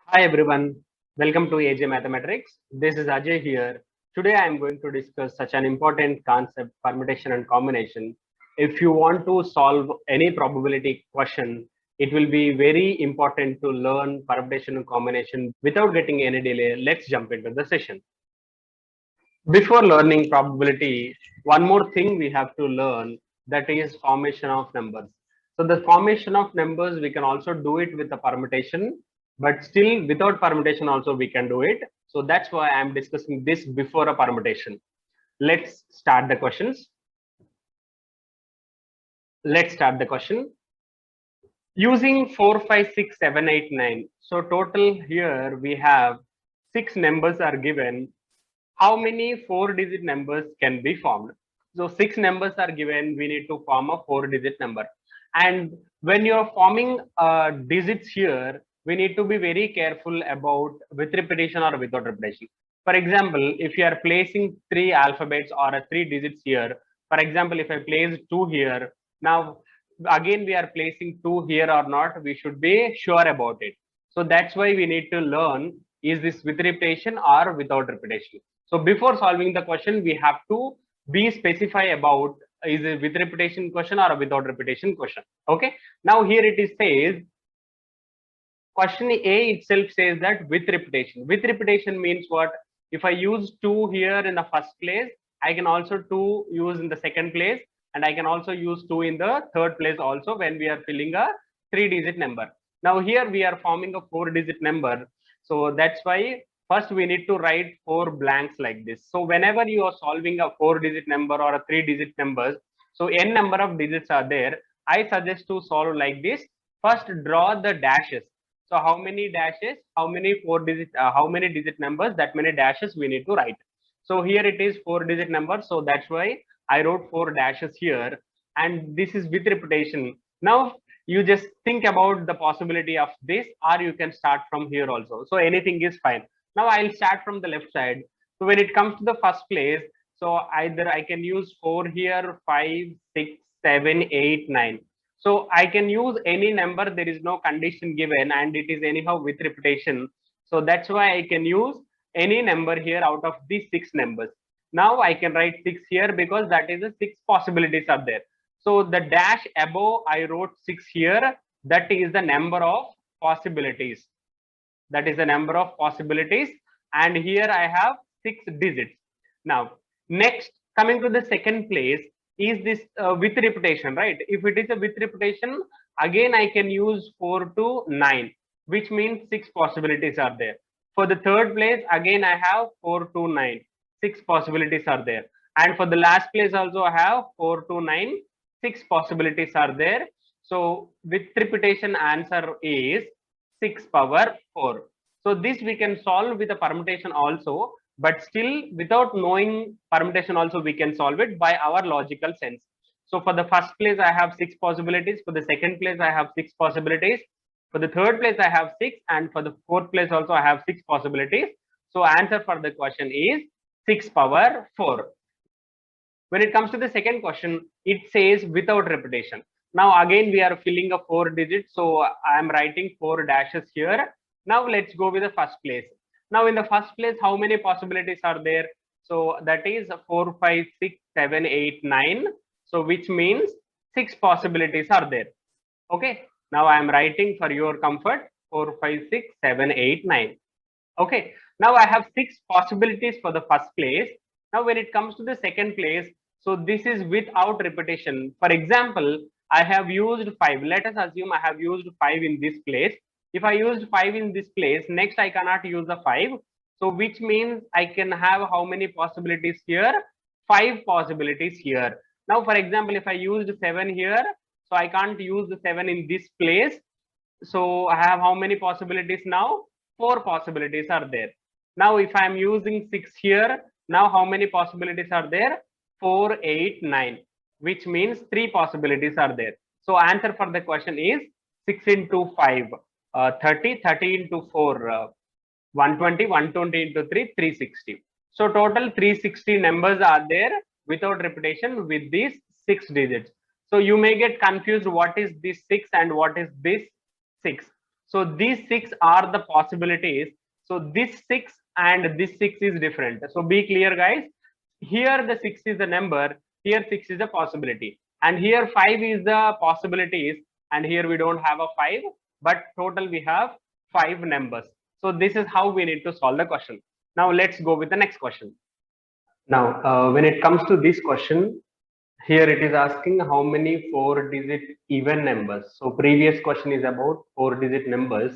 Hi everyone, welcome to AJ Mathematics. This is Ajay here. Today I am going to discuss such an important concept, permutation and combination. If you want to solve any probability question, it will be very important to learn permutation and combination without getting any delay. Let's jump into the session. Before learning probability, one more thing we have to learn, that is formation of numbers. So the formation of numbers, we can also do it with the permutation, but still without permutation also we can do it. So that's why I'm discussing this before a permutation. Let's start the questions. Let's start the question. Using 4, 5, 6, 7, 8, 9. So total here we have 6 numbers are given. How many 4-digit numbers can be formed? So 6 numbers are given, we need to form a 4-digit number. And when you're forming digits here, we need to be very careful about with repetition or without repetition. For example, if you are placing 3 alphabets or 3 digits here, for example, if I place 2 here, now again we are placing 2 here or not, we should be sure about it. So that's why we need to learn, is this with repetition or without repetition. So before solving the question, we have to be specify about, is it with repetition question or a without repetition question. Okay. Now here it is says, question A itself says that with repetition. With repetition means what? If I use 2 here in the first place, I can also 2 use in the second place, and I can also use 2 in the third place also when we are filling a 3-digit number. Now here we are forming a 4-digit number. So that's why first we need to write 4 blanks like this. So whenever you are solving a 4-digit number or a 3-digit numbers, so n number of digits are there, I suggest to solve like this. First draw the dashes. So how many dashes, how many 4-digit, how many digit numbers, that many dashes we need to write. So here it is 4-digit number. So that's why I wrote 4 dashes here. And this is with repetition. Now you just think about the possibility of this, or you can start from here also. So anything is fine. Now I'll start from the left side. So when it comes to the first place, so either I can use 4 here, 5, 6, 7, 8, 9. So I can use any number, there is no condition given, and it is anyhow with repetition. So that's why I can use any number here out of these 6 numbers. Now I can write 6 here because that is the 6 possibilities are there. So the dash above I wrote 6 here, that is the number of possibilities. That is the number of possibilities. And here I have 6 digits. Now, next, coming to the second place, is this with repetition, right? If it is a with repetition, again I can use 4 to 9, which means 6 possibilities are there. For the third place, again I have 4 to 9, 6 possibilities are there. And for the last place also I have 4 to 9, 6 possibilities are there. So with repetition answer is 6 power 4. So this we can solve with a permutation also, but still without knowing permutation also we can solve it by our logical sense. So for the first place I have 6 possibilities, for the second place I have 6 possibilities, for the third place I have 6, and for the fourth place also I have 6 possibilities. So answer for the question is 6 power 4. When it comes to the second question, it says without repetition. Now again we are filling a 4 digits, so I am writing 4 dashes here. Now let's go with the first place. Now in the first place, how many possibilities are there? So that is 4, 5, 6, 7, 8, 9. So which means 6 possibilities are there. Okay. Now I am writing for your comfort 4, 5, 6, 7, 8, 9. Okay. Now I have 6 possibilities for the first place. Now when it comes to the second place, so this is without repetition. For example, I have used 5. Let us assume I have used 5 in this place. If I used 5 in this place, next I cannot use the 5. So which means I can have how many possibilities here? 5 possibilities here. Now for example, if I used 7 here, so I can't use the 7 in this place. So I have how many possibilities now? 4 possibilities are there. Now if I am using 6 here, now how many possibilities are there? 4, 8, 9, which means 3 possibilities are there. So answer for the question is 6 into 5, 30, 30 into 4, 120, 120 into 3, 360. So total 360 numbers are there without repetition with these 6 digits. So you may get confused what is this 6 and what is this 6. So these 6 are the possibilities. So this 6 and this 6 is different. So be clear, guys. Here the 6 is the number, here 6 is the possibility, and here 5 is the possibilities, and here we don't have a 5, but total we have 5 numbers. So this is how we need to solve the question. Now let's go with the next question. Now, when it comes to this question, here it is asking how many 4-digit even numbers. So previous question is about 4-digit numbers.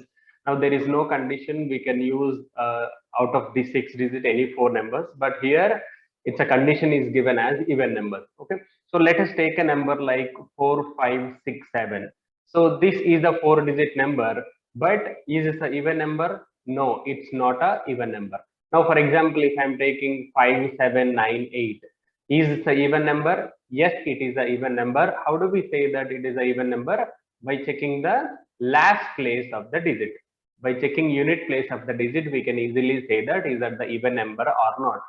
Now there is no condition we can use out of the 6-digit any 4 numbers, but here it's a condition is given as even numbers. Okay, so let us take a number like 4, 5, 6, 7. So this is a 4-digit number, but is it an even number? No, it's not a even number. Now, for example, if I'm taking 5, 7, 9, 8, is it an even number? Yes, it is an even number. How do we say that it is an even number? By checking the last place of the digit. By checking unit place of the digit, we can easily say that is that the even number or not.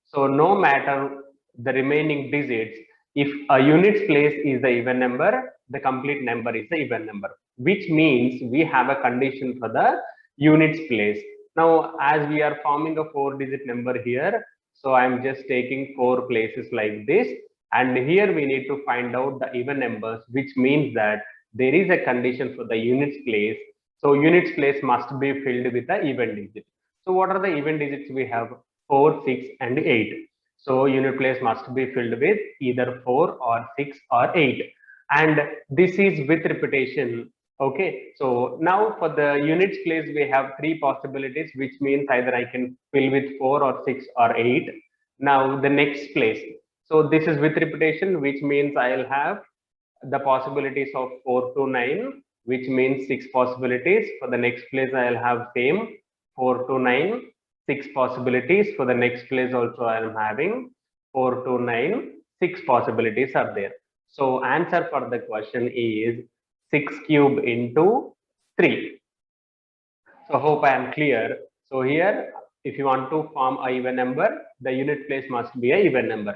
So no matter the remaining digits, if a unit place is the even number, the complete number is the even number, which means we have a condition for the units place. Now, as we are forming a 4-digit number here, so I'm just taking 4 places like this, and here we need to find out the even numbers, which means that there is a condition for the units place. So units place must be filled with the even digit. So what are the even digits we have? 4, 6, and 8. So unit place must be filled with either 4 or 6 or 8. And this is with repetition. Okay, so now for the units place, we have 3 possibilities, which means either I can fill with 4 or 6 or 8. Now the next place. So this is with repetition, which means I'll have the possibilities of 4 to 9, which means 6 possibilities. For the next place, I'll have same 4 to 9, 6 possibilities. For the next place also, I am having 4 to 9, 6 possibilities are there. So answer for the question is 6 cube into 3. So hope I am clear. So here, if you want to form a even number, the unit place must be a even number.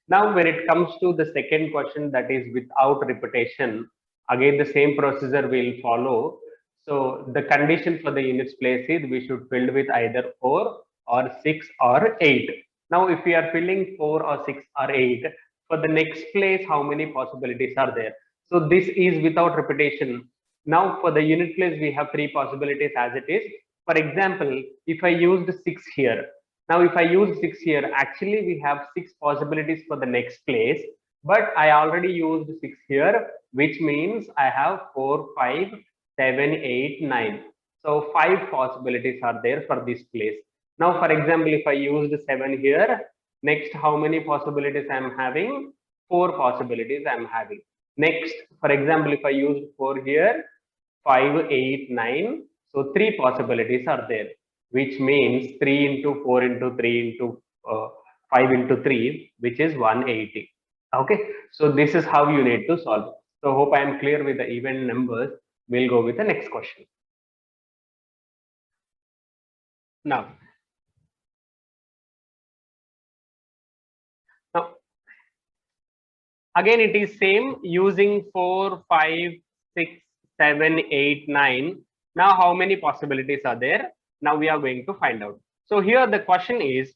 Now, when it comes to the second question, that is without repetition, again the same procedure will follow. So the condition for the units place is we should fill with either 4 or 6 or 8. Now, if we are filling 4 or 6 or 8, for the next place, how many possibilities are there? So this is without repetition. Now for the unit place, we have 3 possibilities as it is. For example, if I used 6 here, now if I use 6 here, actually we have 6 possibilities for the next place, but I already used 6 here, which means I have 4, 5, 7, 8, 9. So 5 possibilities are there for this place. Now, for example, if I used 7 here, next how many possibilities I am having? 4 possibilities I am having. Next, for example, if I use 4 here, 5, 8, 9. So 3 possibilities are there, which means 3 into 4 into 3 into 5 into 3, which is 180. Okay, so this is how you need to solve. So hope I am clear with the even numbers. We'll go with the next question. Now, again it is same using 4, 5, 6, 7, 8, 9. Now how many possibilities are there? Now we are going to find out. So here the question is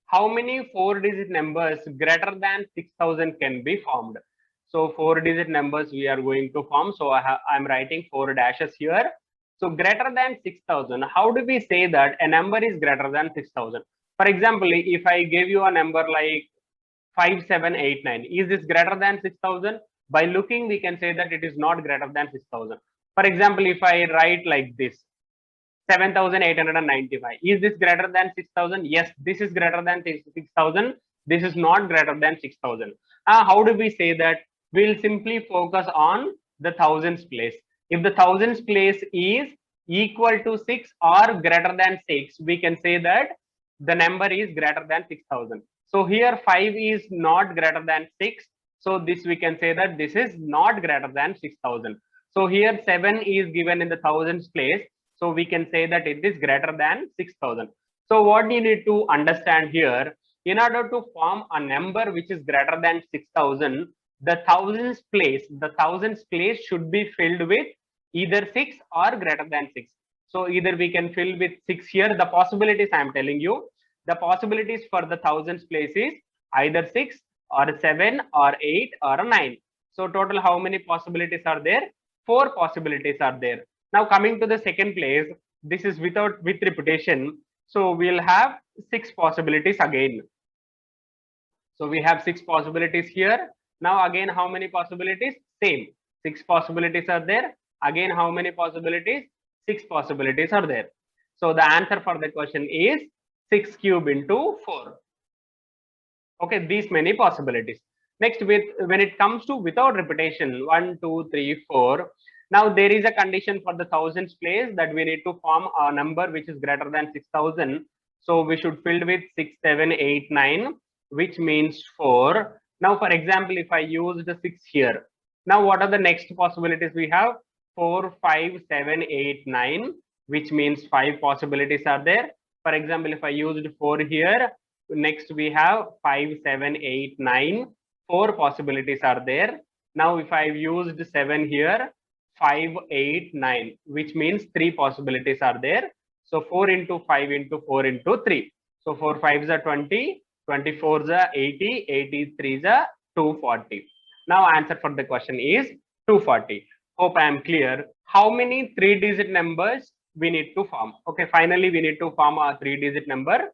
how many 4-digit numbers greater than 6,000 can be formed? So 4-digit numbers we are going to form. So I'm writing 4 dashes here. So greater than 6,000, how do we say that a number is greater than 6,000? For example, if I give you a number like 5789, is this greater than 6,000? By looking, we can say that it is not greater than 6,000. For example, if I write like this, 7,895, is this greater than 6,000? Yes, this is greater than 6,000. This is not greater than 6,000. How do we say that? We'll simply focus on the thousands place. If the thousands place is equal to 6 or greater than 6, we can say that the number is greater than 6,000. So here 5 is not greater than 6. So this we can say that this is not greater than 6,000. So here 7 is given in the thousands place. So we can say that it is greater than 6,000. So what you need to understand here, in order to form a number which is greater than 6,000, the thousands place should be filled with either 6 or greater than 6. So either we can fill with 6 here. The possibilities I am telling you, the possibilities for the thousands place is either 6 or 7 or 8 or 9. So total how many possibilities are there? 4 possibilities are there. Now coming to the second place, this is with repetition. So we'll have 6 possibilities again. So we have 6 possibilities here. Now again, how many possibilities? Same. 6 possibilities are there. Again, how many possibilities? 6 possibilities are there. So the answer for the question is 6 cube into 4. Okay, these many possibilities. Next, with when it comes to without repetition, 1, 2, 3, 4. Now there is a condition for the thousands place that we need to form a number which is greater than 6,000. So we should fill with 6, 7, 8, 9, which means 4. Now, for example, if I use the 6 here, now what are the next possibilities we have? 4, 5, 7, 8, 9, which means 5 possibilities are there. For example, if I used 4 here, next we have 5, 7, 8, 9, 4 possibilities are there. Now if I've used 7 here, 5, 8, 9, which means 3 possibilities are there. So 4 into 5 into 4 into 3. So 4 5s are 20, 24s are 80, 83s are 240. Now answer for the question is 240. Hope I am clear. How many 3-digit numbers we need to form? Okay, finally we need to form a 3-digit number.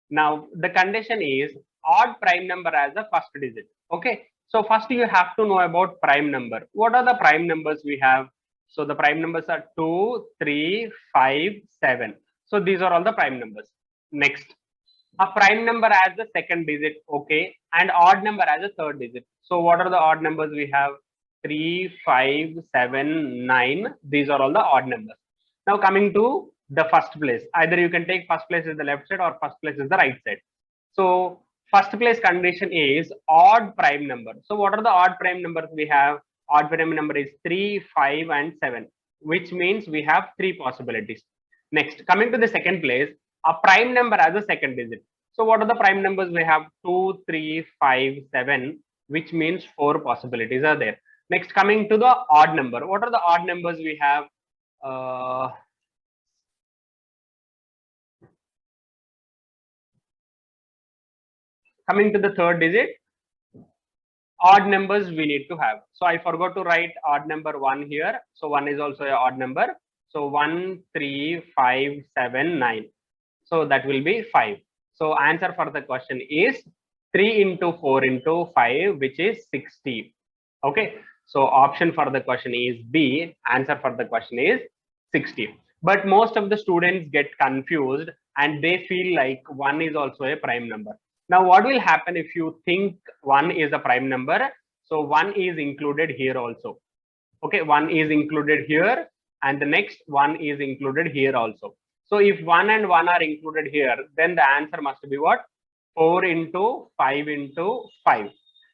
Now the condition is odd prime number as the first digit. Okay, so first you have to know about prime number. What are the prime numbers we have? So the prime numbers are 2, 3, 5, 7. So these are all the prime numbers. Next, a prime number as the second digit, okay, and odd number as a third digit. So what are the odd numbers we have? 3, 5, 7, 9. These are all the odd numbers. Now coming to the first place, either you can take first place is the left side or first place is the right side. So first place condition is odd prime number. So what are the odd prime numbers we have? Odd prime number is 3, 5 and 7, which means we have 3 possibilities. Next, coming to the second place, a prime number as a second digit. So what are the prime numbers we have? 2, 3, 5, 7, which means 4 possibilities are there. Next, coming to the odd number. What are the odd numbers we have? Coming to the third digit, odd numbers we need to have. So I forgot to write odd number 1 here. So 1 is also an odd number. So 1, 3, 5, 7, 9. So that will be 5. So answer for the question is 3 into 4 into 5, which is 60. Okay. So option for the question is B. Answer for the question is 60. But most of the students get confused and they feel like 1 is also a prime number. Now, what will happen if you think 1 is a prime number? So 1 is included here also. Okay, 1 is included here and the next 1 is included here also. So if 1 and 1 are included here, then the answer must be what? 4 into 5 into 5.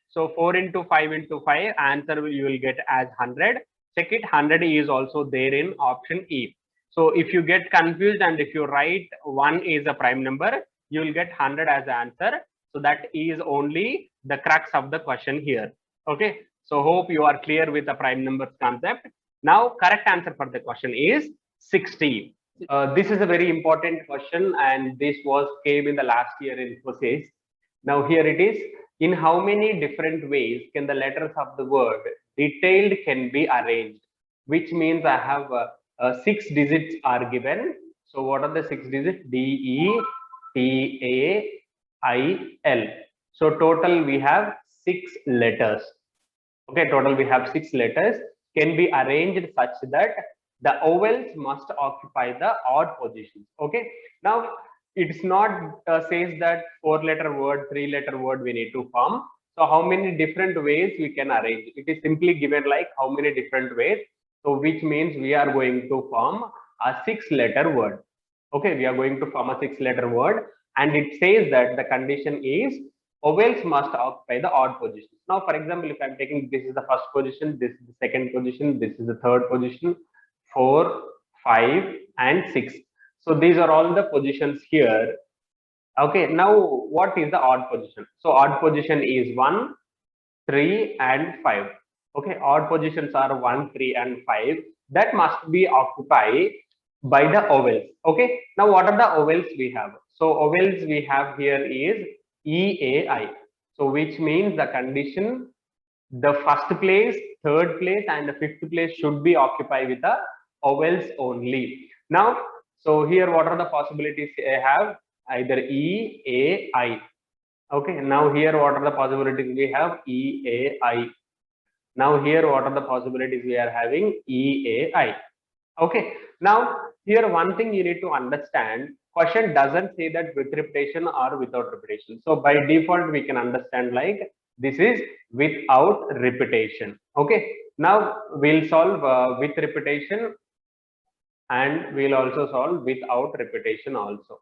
So 4 into 5 into 5, answer you will get as 100. Check it, 100 is also there in option E. So if you get confused and if you write 1 is a prime number, you will get 100 as answer. So that is only the crux of the question here. Okay. So hope you are clear with the prime numbers concept. Now correct answer for the question is 60. This is a very important question and this came in the last year in Infosys. Now here it is. In how many different ways can the letters of the word detailed can be arranged? Which means I have 6 digits are given. So what are the 6 digits? D, E, T, A, I, L. So total we have 6 letters. Okay, total we have 6 letters can be arranged such that the vowels must occupy the odd positions. Okay, now it's not says that 4-letter word, 3-letter word we need to form. So how many different ways we can arrange? It is simply given like how many different ways. So which means we are going to form a 6-letter word. Okay, we are going to form a 6-letter word and it says that the condition is vowels must occupy the odd positions. Now, for example, if I'm taking this is the first position, this is the second position, this is the third position, 4, 5 and 6. So these are all the positions here. Okay, now what is the odd position? So odd position is 1, 3 and 5. Okay, odd positions are 1, 3 and 5. that must be occupied by the vowels. Okay, now what are the vowels we have? So vowels we have here is EAI. So which means the condition, the first place, third place, and the fifth place should be occupied with the vowels only. Now, so here what are the possibilities I have? Either E, A, I. Okay, now here what are the possibilities we have? E, A, I. Now here what are the possibilities we are having? E, A, I. Okay, now here one thing you need to understand, question doesn't say that with repetition or without repetition. So by default we can understand like this is without repetition. Okay, now we'll solve with repetition, and we'll also solve without repetition also.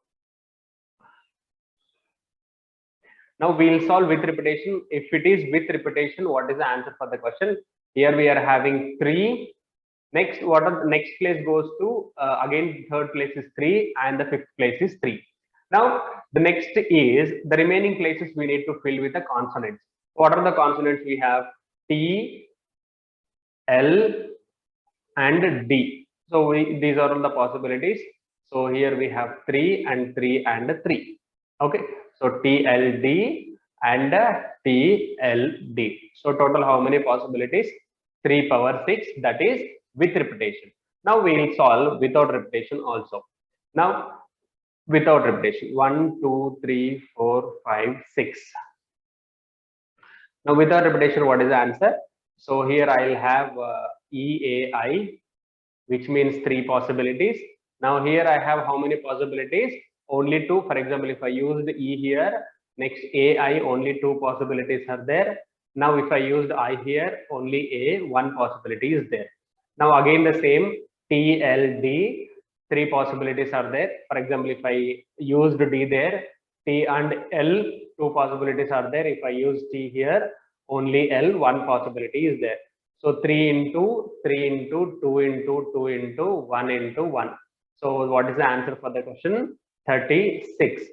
Now we'll solve with repetition. If it is with repetition, what is the answer for the question? Here we are having 3. Next, what are the next place goes to? Again, third place is 3 and the fifth place is 3. Now, the next is the remaining places we need to fill with the consonants. What are the consonants we have? T, L, and D. So these are all the possibilities. So here we have 3 and 3 and 3. Okay, so TLD and TLD. So total how many possibilities? 3 power 6, that is with repetition. Now we will solve without repetition also. Now without repetition, 1, 2, 3, 4, 5, 6. Now without repetition, what is the answer? So here I'll have EAI, which means 3 possibilities. Now here I have how many possibilities? Only 2. For example, if I used E here, next AI, only 2 possibilities are there. Now if I used I here, only A, 1 possibility is there. Now again the same, TLD, 3 possibilities are there. For example, if I used D there, T and L, 2 possibilities are there. If I use T here, only L, 1 possibility is there. So 3 into 3 into 2 into 2 into 1 into 1. So what is the answer for the question? 36.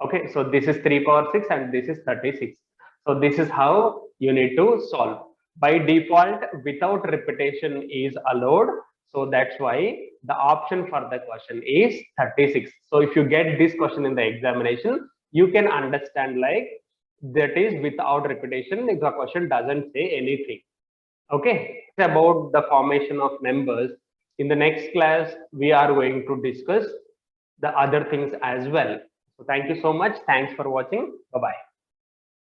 Okay, so this is 3 power 6 and this is 36. So this is how you need to solve. By default, without repetition is allowed. So that's why the option for the question is 36. So if you get this question in the examination, you can understand like that is without repetition if the question doesn't say anything. Okay, it's about the formation of members. In the next class, we are going to discuss the other things as well. So thank you so much. Thanks for watching. Bye-bye.